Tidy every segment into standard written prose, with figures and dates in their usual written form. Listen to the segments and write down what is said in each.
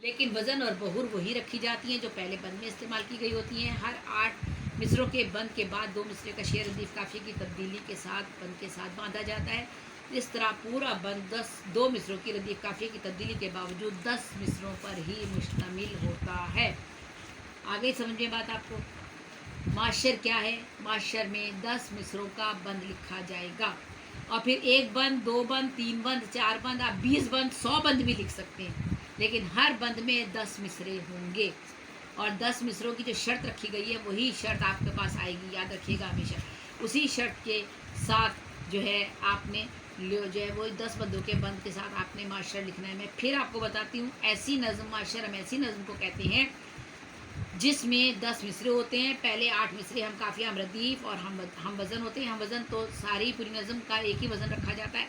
लेकिन वज़न और बहुर वही रखी जाती हैं जो पहले बंद में इस्तेमाल की गई होती हैं। हर 8 मिसरों के बंद के बाद 2 मिसरे का शेर रदीफ़ काफ़िए की तब्दीली के साथ बंद के साथ बांधा जाता है। इस तरह पूरा बंद 2 मिसरों की रदीफ़ काफ़िए की तब्दीली के बावजूद 10 मिसरों पर ही मुश्तमिल होता है। आगे समझ में बात आपको। माशर क्या है? माशर में 10 मिसरों का बंद लिखा जाएगा और फिर 1 बंद, 2 बंद, 3 बंद, 4 बंद, आप 20 बंद, 100 बंद भी लिख सकते हैं, लेकिन हर बंद में 10 मिसरे होंगे और 10 मिसरों की जो शर्त रखी गई है वही शर्त आपके पास आएगी, याद रखिएगा हमेशा। उसी शर्त के साथ जो है आपने जो है वो 10 बंदों के बंद के साथ आपने माशर लिखना है। मैं फिर आपको बताती हूँ, ऐसी नज़म माशर हम ऐसी नज़म को कहते हैं जिसमें 10 मिसरे होते हैं। पहले 8 मिसरे हम काफ़िया, हम रदीफ़ और हम वज़न होते हैं। हम वज़न तो सारी पूरी नज़म का एक ही वज़न रखा जाता है,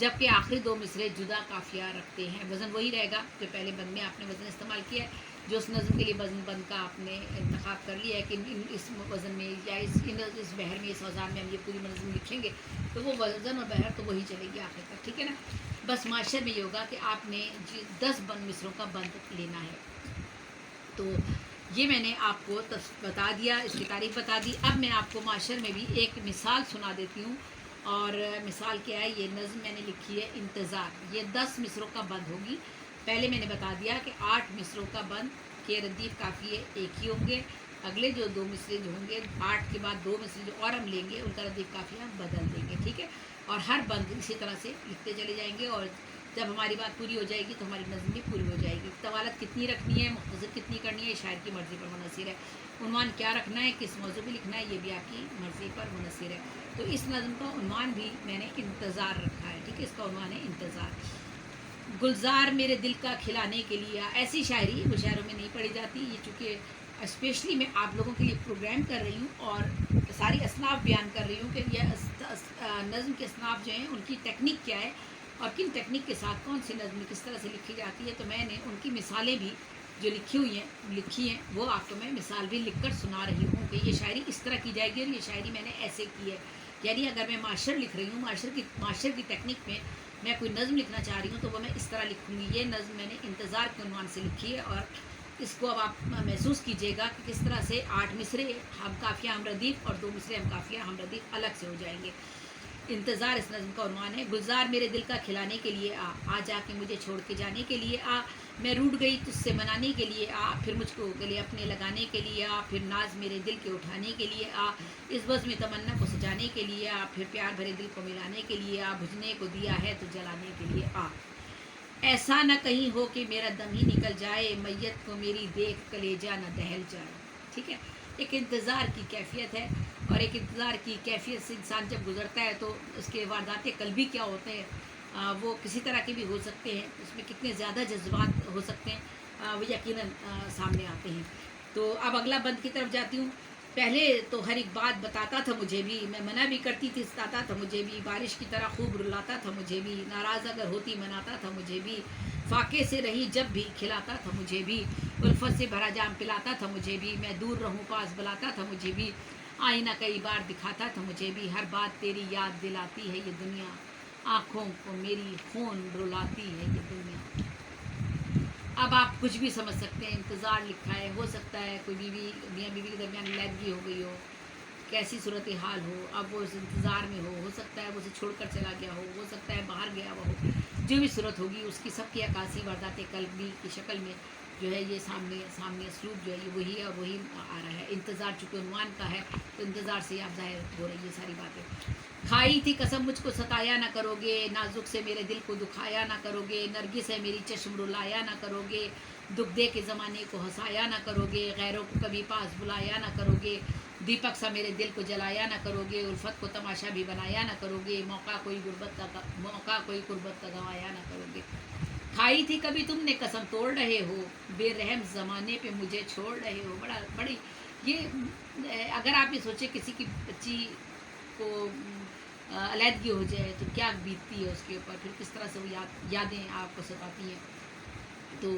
जबकि आखिरी 2 मिसरे जुदा काफ़िया रखते हैं। वज़न वही रहेगा जो पहले बंद में आपने वज़न इस्तेमाल किया है, जो उस नज़म के लिए वज़न बंद का आपने इंतखाब कर लिया है कि इस वज़न में या इस बहर में, इस औज़ान में हम ये पूरी नज़म लिखेंगे, तो वो वज़न और बहर तो वही चलेगी आखिर तक, ठीक है ना। बस माशर में ये होगा कि आपने 10 मिसरों का बंद लेना है। तो ये मैंने आपको बता दिया, इसकी तारीफ बता दी। अब मैं आपको माशर में भी एक मिसाल सुना देती हूँ, और मिसाल क्या है, ये नज़म मैंने लिखी है इंतज़ार। ये 10 मिसरों का बंद होगी। पहले मैंने बता दिया कि 8 मिसरों का बंद के रदीफ़ काफ़िए एक ही होंगे। अगले जो 2 मिसरे जो होंगे, 8 के बाद 2 मिसरे जो और हम लेंगे उनका रदीफ़ काफ़िया बदल देंगे, ठीक है। और हर बंद इसी तरह से लिखते चले जाएंगे और जब हमारी बात पूरी हो जाएगी तो हमारी नज़म भी पूरी हो जाएगी। तवालत कितनी रखनी है, मुख्तसर कितनी करनी है, शायर की मर्ज़ी पर मुनहसर है। उन्वान क्या रखना है, किस मौजू पे लिखना है, ये भी आपकी मर्ज़ी पर मुनहसर है। तो इस नज़म का उन्वान भी मैंने इंतज़ार रखा है, ठीक है। इसका उन्वान है इंतज़ार। गुलजार मेरे दिल का खिलाने के लिए, ऐसी शायरी मुशायरों में नहीं पढ़ी जाती। ये चूँकि स्पेशली मैं आप लोगों के लिए प्रोग्राम कर रही हूँ और सारी असनाफ बयान कर रही हूँ कि यह नज़म के असनाफ जो हैं उनकी टेक्निक क्या है और किन टेक्निक के साथ कौन सी नज़म किस तरह से लिखी जाती है। तो मैंने उनकी मिसालें भी जो लिखी हैं वो आपको मैं मिसाल भी लिखकर सुना रही हूँ कि ये शायरी इस तरह की जाएगी और ये शायरी मैंने ऐसे की है। यानी अगर मैं माशर लिख रही हूँ, माशर की टेक्निक में मैं कोई नज़म लिखना चाह रही हूँ तो वो मैं इस तरह लिखूँगी। ये नज़म मैंने इंतज़ार के उन्वान से लिखी है और इसको अब आप महसूस कीजिएगा कि किस तरह से 8 मिसरे हम काफ़िया हम रदीफ़ और 2 मिसरे हम काफ़िया हम रदीफ़ अलग से हो जाएंगे। इंतज़ार इस नज़म का उन्वान है। गुलजार मेरे दिल का खिलाने के लिए आ जाके मुझे छोड़ के जाने के लिए आ, मैं रूठ गई तुझसे मनाने के लिए आ, फिर मुझको गले अपने लगाने के लिए आ, फिर नाज मेरे दिल के उठाने के लिए आ, इस बज़्म में तमन्ना को सजाने के लिए आ, फिर प्यार भरे दिल को मिलाने के लिए आ, बुझने को दिया है तो जलाने के लिए आ। ऐसा न कहीं हो कि मेरा दम ही निकल जाए, मैयत को मेरी देख कलेजा न दहल जाए, ठीक है। एक इंतज़ार की कैफियत है और एक इंतज़ार की कैफियत से इंसान जब गुज़रता है तो उसके वारदात कल्बी क्या होते हैं वो किसी तरह के भी हो सकते हैं, उसमें कितने ज़्यादा जज्बात हो सकते हैं वो यकीनन सामने आते हैं। तो अब अगला बंद की तरफ जाती हूँ। पहले तो हर एक बात बताता था मुझे भी, मैं मना भी करती थी, सताता था मुझे भी, बारिश की तरह खूब रुलाता था मुझे भी, नाराज़ अगर होती मनाता था मुझे भी, फाके से रही जब भी खिलाता था मुझे भी, उल्फत से भरा जाम पिलाता था मुझे भी, मैं दूर रहूं पास बुलाता था मुझे भी, आईना कई बार दिखाता था मुझे भी, हर बात तेरी याद दिलाती है ये दुनिया, आँखों को मेरी खून रुलाती है ये दुनिया। अब आप कुछ भी समझ सकते हैं, इंतज़ार लिखा है, हो सकता है कोई मियाँ बीवी के दरमियान लैदगी हो गई हो, कैसी सूरत हाल हो, अब वो इस इंतज़ार में हो सकता है वो उसे छोड़कर चला गया हो सकता है बाहर गया हुआ हो, जो भी सूरत होगी उसकी सबकी अक्कासी वारदात कल्बी की शक्ल में जो है ये सामने असलूब जो है ये वही है और वही आ रहा है। इंतज़ार चूँकि उन्वान का है तो इंतज़ार से आप ज़ाहिर हो रही है सारी बातें। खाई थी कसम मुझको सताया ना करोगे, नाजुक से मेरे दिल को दुखाया ना करोगे, नरगिस है मेरी चश्म रुलाया ना करोगे, दुख दे के ज़माने को हंसाया ना करोगे, गैरों को कभी पास बुलाया ना करोगे, दीपक सा मेरे दिल को जलाया ना करोगे, उल्फत को तमाशा भी बनाया ना करोगे, मौका कोई कुर्बत का गंवाया ना करोगे। खाई थी कभी तुमने कसम तोड़ रहे हो, बेरहम ज़माने पे मुझे छोड़ रहे हो। बड़ी ये अगर आप ये सोचें किसी की बच्ची को अलहदगी हो जाए तो क्या बीतती है उसके ऊपर, फिर किस तरह से वो यादें आपको सताती हैं। तो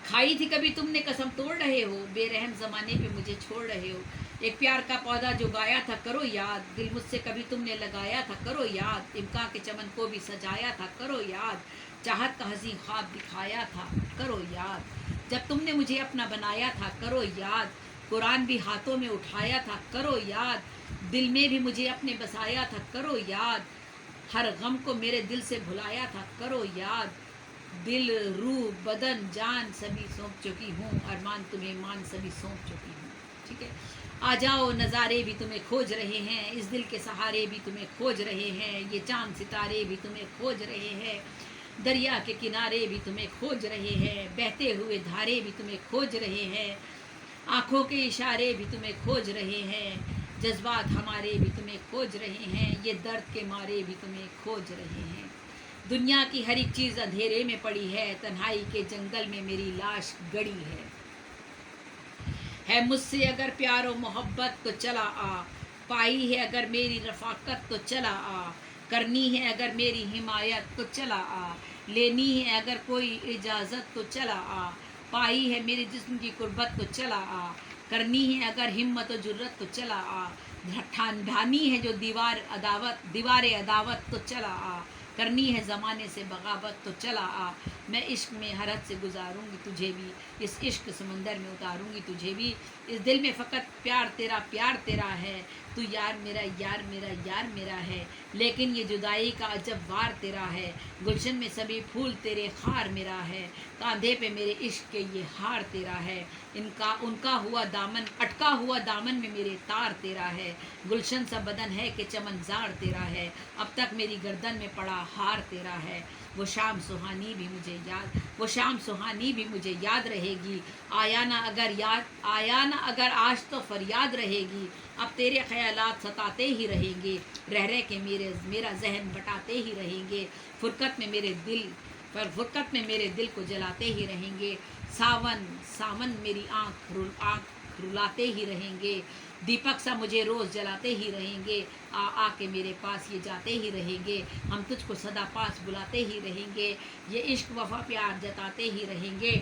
खाई थी कभी तुमने कसम तोड़ रहे हो, बेरहम ज़माने पे मुझे छोड़ रहे हो, एक प्यार का पौधा जो गाया था करो याद, दिल मुझसे कभी तुमने लगाया था करो याद, इम्का के चमन को भी सजाया था करो याद, चाहत का हंसी ख्वाब दिखाया था करो याद, जब तुमने मुझे अपना बनाया था करो याद, कुरान भी हाथों में उठाया था करो याद, दिल में भी मुझे अपने बसाया था करो याद, हर गम को मेरे दिल से भुलाया था करो याद, दिल रूह बदन जान सभी सौंप चुकी हूँ, अरमान तुम्हें मान सभी सौंप चुकी हूँ। ठीक है, आ जाओ नज़ारे भी तुम्हें खोज रहे हैं, इस दिल के सहारे भी तुम्हें खोज रहे हैं, ये चांद सितारे भी तुम्हें खोज रहे हैं, दरिया के किनारे भी तुम्हें खोज रहे हैं, बहते हुए धारे भी तुम्हें खोज रहे हैं, आँखों के इशारे भी तुम्हें खोज रहे हैं, जज्बात हमारे भी तुम्हें खोज रहे हैं, ये दर्द के मारे भी तुम्हें खोज रहे हैं। दुनिया की हर एक चीज़ अंधेरे में पड़ी है, तन्हाई के जंगल में मेरी लाश गड़ी है मुझसे अगर प्यार और मोहब्बत तो चला आ, पाई है अगर मेरी रफ़ाकत तो चला आ, करनी है अगर मेरी हिमायत तो चला आ, लेनी है अगर कोई इजाज़त तो चला आ, पाई है मेरे जिस्म की कुर्बत तो चला आ, करनी है अगर हिम्मत और जुर्रत तो चला आ, ठानी है जो दीवार अदावत तो चला आ, करनी है ज़माने से बगावत तो चला आ, मैं इश्क में हर हद से गुजारूंगी तुझे भी, इस इश्क समंदर में उतारूंगी तुझे भी, इस दिल में फ़कत प्यार तेरा है, तू यार मेरा यार मेरा है, लेकिन ये जुदाई का अजब वार तेरा है, गुलशन में सभी फूल तेरे खार मेरा है, कांधे पे मेरे इश्क के ये हार तेरा है, उनका हुआ दामन अटका हुआ दामन में मेरे तार तेरा है, गुलशन सा बदन है कि चमनजार तेरा है, अब तक मेरी गर्दन में पड़ा हार तेरा है, वो शाम सुहानी भी मुझे याद रहेगी, आया ना अगर आज तो फरियाद रहेगी, अब तेरे ख्यालात सताते ही रहेंगे, रह के मेरा जहन बटाते ही रहेंगे, फुरकत में मेरे दिल को जलाते ही रहेंगे, सावन मेरी आँख रुलाते ही रहेंगे, दीपक सा मुझे रोज़ जलाते ही रहेंगे, आके मेरे पास ये जाते ही रहेंगे, हम तुझको सदा पास बुलाते ही रहेंगे, ये इश्क वफा प्यार जताते ही रहेंगे,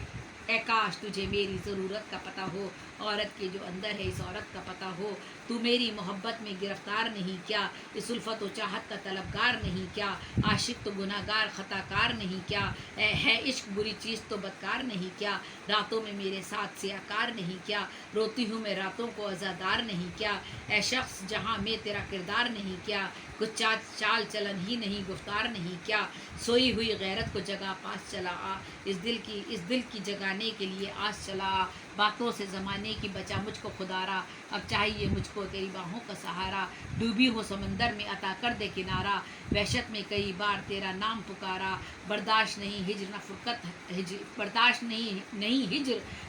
ए काश तुझे मेरी ज़रूरत का पता हो, औरत के जो अंदर है इस औरत का पता हो, तू मेरी मोहब्बत में गिरफ्तार नहीं क्या, इस उल्फत व चाहत का तलबगार नहीं क्या, आशिक तो गुनाहगार ख़ताकार नहीं क्या, है इश्क बुरी चीज़ तो बदकार नहीं क्या, रातों में मेरे साथ सियाकार नहीं क्या, रोती हूँ मैं रातों को अज़ादार नहीं क्या, ए शख्स जहाँ में तेरा किरदार नहीं क्या, कुछ चाल चलन ही नहीं गुफ्तार नहीं क्या, सोई हुई गैरत को जगह पास चला आ, इस दिल की जगाने के लिए आस चला आ, बातों से ज़माने की बचा मुझको खुदारा, अब चाहिए मुझको तेरी बाहों का सहारा, डूबी हो समंदर में अता कर दे किनारा, वहशत में कई बार तेरा नाम पुकारा, बर्दाश्त नहीं हिज्र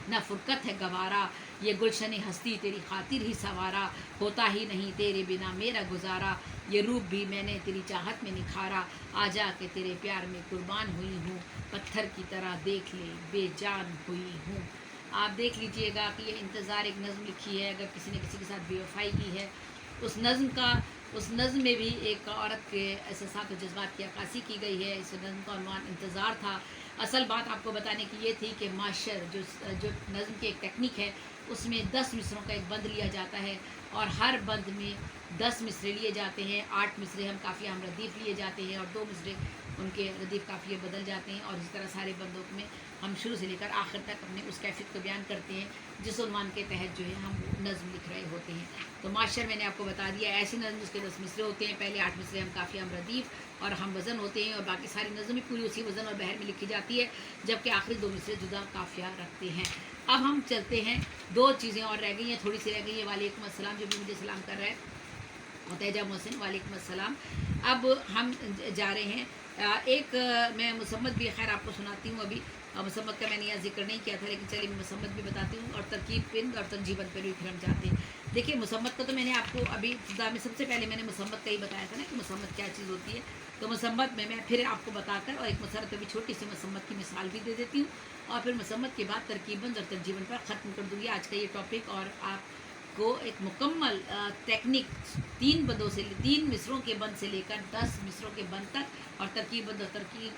न फुरकत है गवारा, ये गुलशन हस्ती तेरी खातिर ही सवारा, होता ही नहीं तेरे बिना मेरा गुजारा, ये रूप भी मैंने तेरी चाहत में निखारा, आ जा के तेरे प्यार में कुर्बान हुई हूँ, पत्थर की तरह देख ले बेजान हुई हूँ। आप देख लीजिएगा कि ये इंतज़ार एक नज़म लिखी है, अगर किसी ने किसी के साथ बेवफाई की है, उस नज़म में भी एक औरत के एहसासात और जज्बात की अक्कासी की गई है। इस नज़म का उन्वान इंतज़ार था। असल बात आपको बताने की ये थी कि माशर जो नज़म की एक टेक्निक है, उसमें 10 मिसरों का एक बंद लिया जाता है और हर बंद में 10 मिसरे लिए जाते हैं, 8 मिसरे हम काफ़िया हम रदीफ़ लिए जाते हैं और 2 मिसरे उनके रदीफ़ काफ़िए बदल जाते हैं, और इस तरह सारे बंदों में हम शुरू से लेकर आखिर तक अपने उस कैफियत को बयान करते हैं जिस उन्वान के तहत जो है हम नज़म लिख रहे होते हैं। तो माशर मैंने आपको बता दिया, ऐसी नज़म जिसके 10 मिसरे होते हैं, पहले 8 मिसरे हम काफ़िया हम रदीफ़ और हम वज़न होते हैं, और बाकी सारी नज़म ही पूरी उसी वज़न और बहर में लिखी जाती है, जबकि आखिरी 2 मिसरे जुदा काफ़िया रखते हैं। अब हम चलते हैं, 2 चीज़ें और रह गई हैं, थोड़ी सी रह गई है। वालेकुम अस्सलाम, जो भी मुझे सलाम कर रहा है, मुतैजा मोहसिन, वालेकुम अस्सलाम। अब हम जा रहे हैं, मैं मुसम्मत भी खैर आपको सुनाती हूँ अभी। मुसम्मत का मैंने यहाँ जिक्र नहीं किया था, लेकिन चलिए मैं मुसम्मत भी बताती हूँ, और तरकीब पिंद और तंजीबन पर भी फिर हम जाते हैं। देखिए, मुसम्मत का तो मैंने आपको अभी इब्तिदा में सबसे पहले मैंने मुसम्मत का ही बताया था ना कि मुसम्मत क्या चीज़ होती है। तो मुसम्मत में मैं फिर आपको बताकर और एक मसरत अभी छोटी सी मुसम्मत की मिसाल भी दे देती हूँ, और फिर मुसम्मत के बाद तरकीबन और तंजीबन पर ख़त्म कर दूँगी आज का ये टॉपिक, और आपको एक मुकम्मल टेक्निक 3 मिसरों के बंद से लेकर 10 मिसरों के बंद तक, और तरकीबन और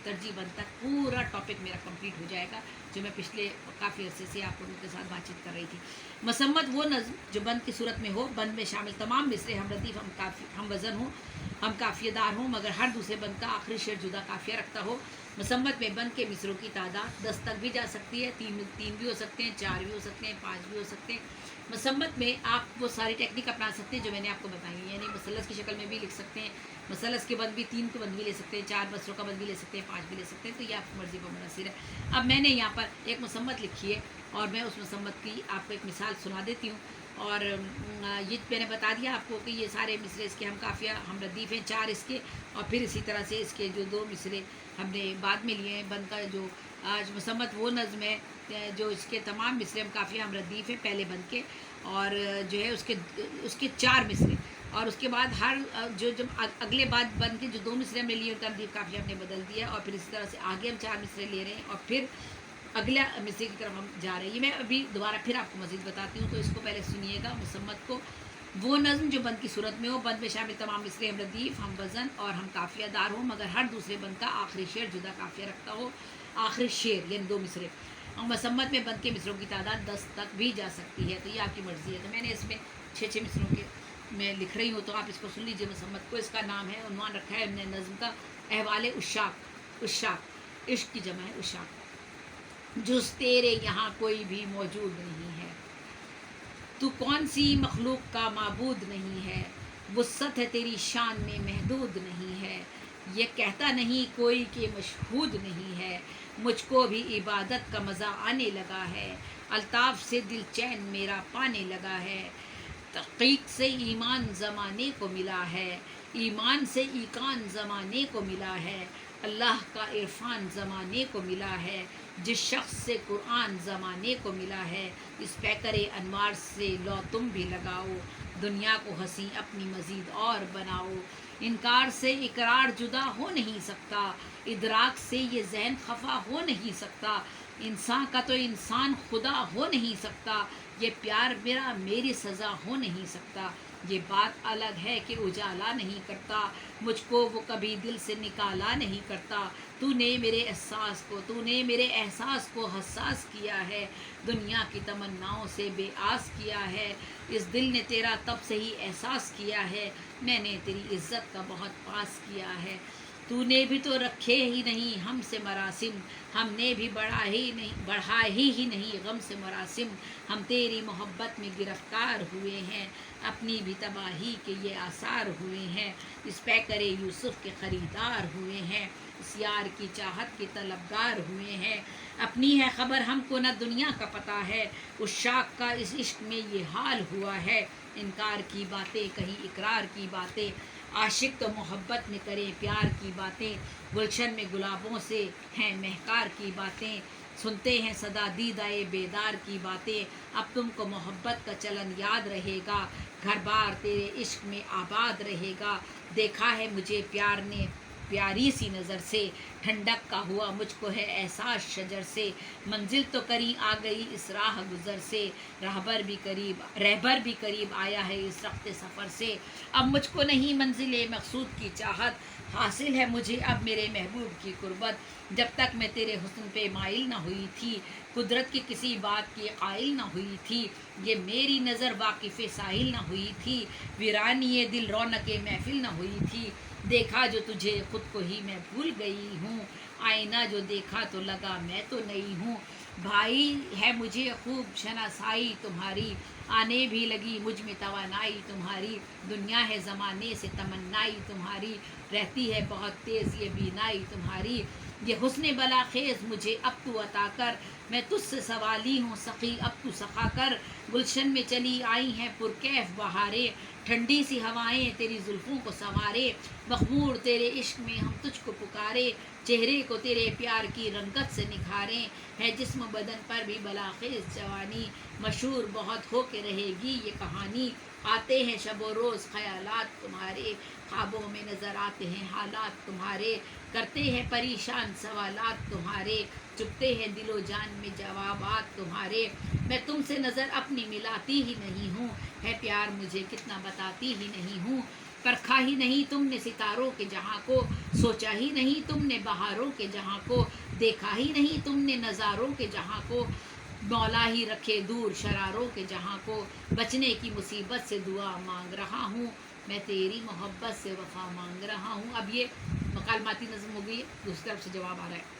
तरजीबन तक पूरा टॉपिक मेरा कंप्लीट हो जाएगा, जो मैं पिछले काफ़ी अरसे से आप लोगों के साथ बातचीत कर रही थी। मुसम्मत वो नज़्म जो बंद की सूरत में हो, बंद में शामिल तमाम मिसरे हम रदीफ़ हम वज़न हो, हम काफ़ियदार हों मगर हर दूसरे बंद का आखिरी शेर जुदा काफ़िया रखता हो। मुसम्मत में बंद के मिसरों की तादाद 10 तक भी जा सकती है, तीन भी हो सकते हैं, 4 भी हो सकते हैं, 5 भी हो सकते हैं। मुसम्मत में आप वो सारी टेक्निक अपना सकते हैं जो मैंने आपको बताई है, यानी मुसल्लस की शक्ल में भी लिख सकते हैं, मुसल्लस के बंद भी 3 के बंद भी ले सकते हैं, 4 मिसरों का बंद भी ले सकते हैं, 5 भी ले सकते हैं, तो ये आपकी मर्ज़ी पर मुनहसर है। अब मैंने यहाँ पर एक मुसम्मत लिखी है और मैं उस मुसम्मत की आपको एक मिसाल सुना देती हूँ। और ये मैंने बता दिया आपको कि ये सारे मिसरे इसके हम काफ़िया हम रदीफ़ हैं 4 इसके, और फिर इसी तरह से इसके जो 2 मिसरे हमने बाद में लिए हैं बंद का जो आज मुसम्मत वो नज़्म है जो इसके तमाम मिसरे हम काफ़िया हम रदीफ़ हैं पहले बंद के, और जो है उसके 4 मिसरे, और उसके बाद हर जो जब अगले बाद बंद के जो 2 मिसरे हमने लिए उनका रदीफ़ काफ़िया हमने बदल दिया, और फिर इसी तरह से आगे हम 4 मिसरे ले रहे हैं और फिर अगला मिसरे की तरफ हम जा रहे हैं। ये मैं अभी दोबारा फिर आपको मज़ीद बताती हूँ, तो इसको पहले सुनिएगा मुसम्मत को। वो नज़्म जो बंद की सूरत में हो, बंद में शामिल तमाम मिसरे हम रदीफ़ हम वज़न और हम काफ़ियादार हो मगर हर दूसरे बंद का आखिरी शेर जुदा काफ़िया रखता हो। आखिरी शेर यानी 2 मिसरे, और मुसम्मत में बंद के मिसरों की तादाद 10 तक भी जा सकती है, तो ये आपकी मर्ज़ी है। तो मैंने इसमें 6 मिसरों के मैं लिख रही हूँ, तो आप इसको सुन लीजिए मुसम्मत को। इसका नाम है, उन्वान रखा है हमने नज़्म का, अहवाल उशाक। उशाक इश्क की जमा है उशाक। जुस तेरे यहाँ कोई भी मौजूद नहीं है, तू कौन सी मखलूक का माबूद नहीं है, वुस्सत है तेरी शान में महदूद नहीं है, ये कहता नहीं कोई कि मशहूद नहीं है, मुझको भी इबादत का मज़ा आने लगा है, अल्ताफ़ से दिल चैन मेरा पाने लगा है, तहक़ीक़ से ईमान ज़माने को मिला है, ईमान से ईकान ज़माने को मिला है, अल्लाह का इरफान ज़माने को मिला है, जिस शख्स से कुरान ज़माने को मिला है, इस पैकरे अनवार से लो तुम भी लगाओ, दुनिया को हंसी अपनी मज़ीद और बनाओ, इनकार से इकरार जुदा हो नहीं सकता, इदराक से ये ज़हन खफा हो नहीं सकता, इंसान का तो इंसान खुदा हो नहीं सकता, ये प्यार मेरा मेरी सज़ा हो नहीं सकता, ये बात अलग है कि उजाला नहीं करता, मुझको वो कभी दिल से निकाला नहीं करता, तूने मेरे एहसास को हसास किया है, दुनिया की तमन्नाओं से बेआस किया है, इस दिल ने तेरा तब से ही एहसास किया है, मैंने तेरी इज़्ज़त का बहुत पास किया है, तूने भी तो रखे ही नहीं हमसे मरासिम, हमने भी बढ़ाए ही नहीं गम से मरासिम, हम तेरी मोहब्बत में गिरफ्तार हुए हैं, अपनी भी तबाही के ये आसार हुए हैं, इस पैकरे यूसुफ के ख़रीदार हुए हैं, इस यार की चाहत के तलबगार हुए हैं, अपनी है ख़बर हमको न दुनिया का पता है, उस शाख का इस इश्क में ये हाल हुआ है, इनकार की बातें कहीं इकरार की बातें, आशिक तो मोहब्बत में करे प्यार की बातें, गुलशन में गुलाबों से हैं महकार की बातें, सुनते हैं सदा दीदाए बेदार की बातें, अब तुमको मोहब्बत का चलन याद रहेगा, घर बार तेरे इश्क में आबाद रहेगा, देखा है मुझे प्यार ने प्यारी सी नज़र से, ठंडक का हुआ मुझको है एहसास शजर से, मंजिल तो करीब आ गई इस राह गुज़र से, रहबर भी करीब आया है इस रफ्ते सफ़र से, अब मुझको नहीं मंजिल मकसूद की चाहत, हासिल है मुझे अब मेरे महबूब की कुर्बत, जब तक मैं तेरे हुस्न पे माइल ना हुई थी, कुदरत की किसी बात की कायल ना हुई थी, ये मेरी नज़र वाकिफ़ साहिल ना हुई थी, वीरानी दिल रौनक महफिल ना हुई थी, देखा जो तुझे खुद को ही मैं भूल गई हूँ, आईना जो देखा तो लगा मैं तो नहीं हूँ, भाई है मुझे खूब शनासाई तुम्हारी, आने भी लगी मुझ में तवानाई तुम्हारी, दुनिया है ज़माने से तमन्नाई तुम्हारी, रहती है बहुत तेज़ ये बीनाई तुम्हारी, ये हुस्न बलाखेज़ मुझे अब तू अता कर, मैं तुझसे सवाली हूँ सखी अब तू सखा कर, गुलशन में चली आई हैं पुरकैफ बहारें, ठंडी सी हवाएं तेरी जुल्फ़ों को संवारे, मखमूर तेरे इश्क में हम तुझको पुकारे, चेहरे को तेरे प्यार की रंगत से निखारें, है जिस्म बदन पर भी बलाखेज़ जवानी, मशहूर बहुत हो के रहेगी ये कहानी, आते हैं शबो रोज़ ख़यालात तुम्हारे, ख्वाबों में नज़र आते हैं हालात तुम्हारे, करते हैं परेशान सवालात तुम्हारे, चुपते हैं दिलो जान में जवाबात तुम्हारे, मैं तुमसे नज़र अपनी मिलाती ही नहीं हूँ, है प्यार मुझे कितना बताती ही नहीं हूँ, परखा ही नहीं तुमने सितारों के जहाँ को, सोचा ही नहीं तुमने बहारों के जहाँ को, देखा ही नहीं तुमने नज़ारों के जहाँ को, मौला ही रखे दूर शरारों के जहाँ को, बचने की मुसीबत से दुआ मांग रहा हूँ, میں تیری محبت سے وفا مانگ رہا ہوں. اب یہ مکالماتی نظم ہو گئی ہے. دوسری طرف سے جواب آ رہا ہے.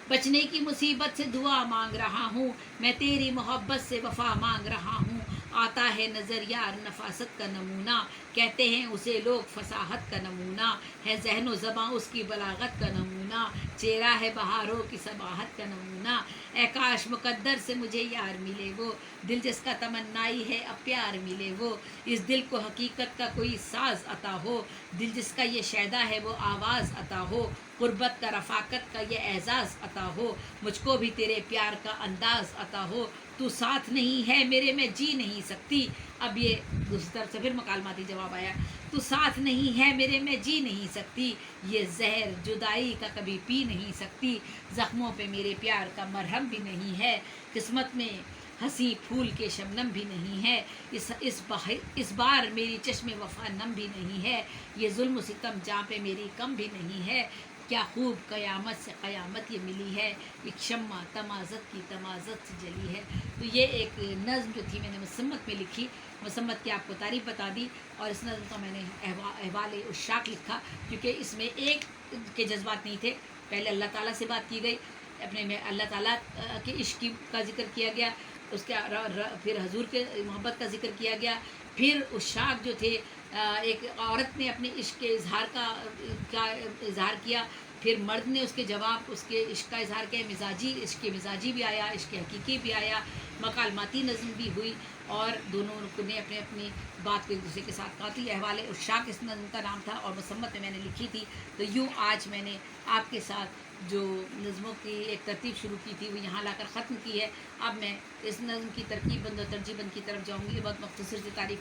بچنے کی مصیبت سے دعا مانگ رہا ہوں, میں تیری محبت سے وفا مانگ رہا ہوں. آتا ہے نظر یار نفاست کا نمونہ, کہتے ہیں اسے لوگ فصاحت کا نمونہ. ہے ذہن و زباں اس کی بلاغت کا نمونہ, چہرہ ہے بہاروں کی صباحت کا نمونہ. اے کاش مقدر سے مجھے یار ملے وہ, دل جس کا تمنائی ہے اب پیار ملے وہ. اس دل کو حقیقت کا کوئی ساز عطا ہو, دل جس کا یہ شیدا ہے وہ آواز عطا ہو. قربت کا رفاقت کا یہ اعزاز عطا ہو, مجھ کو بھی تیرے پیار کا انداز عطا ہو. تو ساتھ نہیں ہے میرے میں جی نہیں سکتی. اب یہ دوسری طرف سے پھر مکالماتی جواب آیا. تو ساتھ نہیں ہے میرے میں جی نہیں سکتی, یہ زہر جدائی کا کبھی پی نہیں سکتی. زخموں پہ میرے پیار کا مرہم بھی نہیں ہے, قسمت میں ہنسی پھول کے شبنم بھی نہیں ہے. اس بار میری چشم وفا نم بھی نہیں ہے, یہ ظلم و ستم جاں پہ میری کم بھی نہیں ہے. کیا خوب قیامت سے قیامت یہ ملی ہے, ایک شمع تمازت کی تمازت سے جلی ہے. تو یہ ایک نظم جو تھی میں نے مسمت میں لکھی, مسمت کی آپ کو تعریف بتا دی. اور اس نظم کا میں نے احوال عشاق لکھا, کیونکہ اس میں ایک کے جذبات نہیں تھے. پہلے اللہ تعالیٰ سے بات کی گئی, اپنے میں اللہ تعالیٰ کے عشق کا ذکر کیا گیا, اس کے پھر حضور کے محبت کا ذکر کیا گیا. پھر عشاق جو تھے, ایک عورت نے اپنے عشق کے اظہار کا اظہار کیا, پھر مرد نے اس کے جواب اس کے عشق کا اظہار کیا. مزاجی عشق مزاجی بھی آیا, عشق حقیقی بھی آیا, مکالماتی نظم بھی ہوئی, اور دونوں نے اپنے اپنی بات کو ایک دوسرے کے ساتھ کہا. تو یہ احوال عشاق اس نظم کا نام تھا, اور مسمت میں نے لکھی تھی. تو یوں آج میں نے آپ کے ساتھ جو نظموں کی ایک ترتیب شروع کی تھی وہ یہاں لا کر ختم کی ہے. اب میں اس نظم کی ترکیب بند و ترجیح بند کی طرف جاؤں گی. یہ بہت مختصر سی تعریف